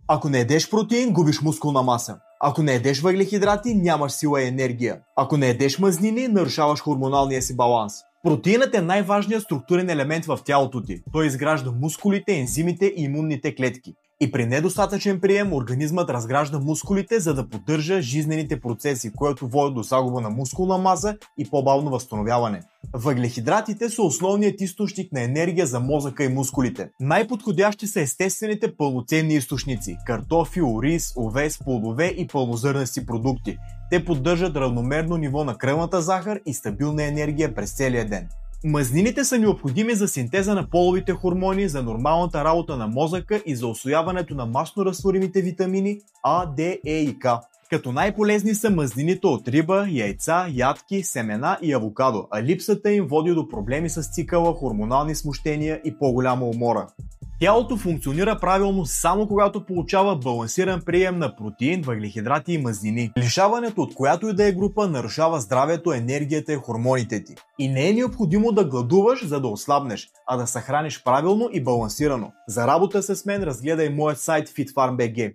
Ако не ядеш протеин, губиш мускулна маса. Ако не ядеш въглехидрати, нямаш сила и енергия. Ако не ядеш мазнини, нарушаваш хормоналния си баланс. Протеинът е най-важният структурен елемент в тялото ти. Той изгражда мускулите, ензимите и имунните клетки. И при недостатъчен прием организмът разгражда мускулите, за да поддържа жизнените процеси, което води до загуба на мускулна маса и по-бавно възстановяване. Въглехидратите са основният източник на енергия за мозъка и мускулите. Най-подходящи са естествените пълноценни източници – картофи, ориз, овес, плодове и пълнозърнести продукти. Те поддържат равномерно ниво на кръвната захар и стабилна енергия през целия ден. Мазнините са необходими за синтеза на половите хормони, за нормалната работа на мозъка и за усвояването на масно разтворимите витамини А, Д, Е и К. Като най-полезни са мазнините от риба, яйца, ядки, семена и авокадо, а липсата им води до проблеми с цикъла, хормонални смущения и по-голяма умора. Тялото функционира правилно само когато получава балансиран прием на протеин, въглехидрати и мазнини. Лишаването от която и да е група нарушава здравето, енергията и хормоните ти. И не е необходимо да гладуваш, за да ослабнеш, а да се храниш правилно и балансирано. За работа с мен разгледай моят сайт FitFarm.bg.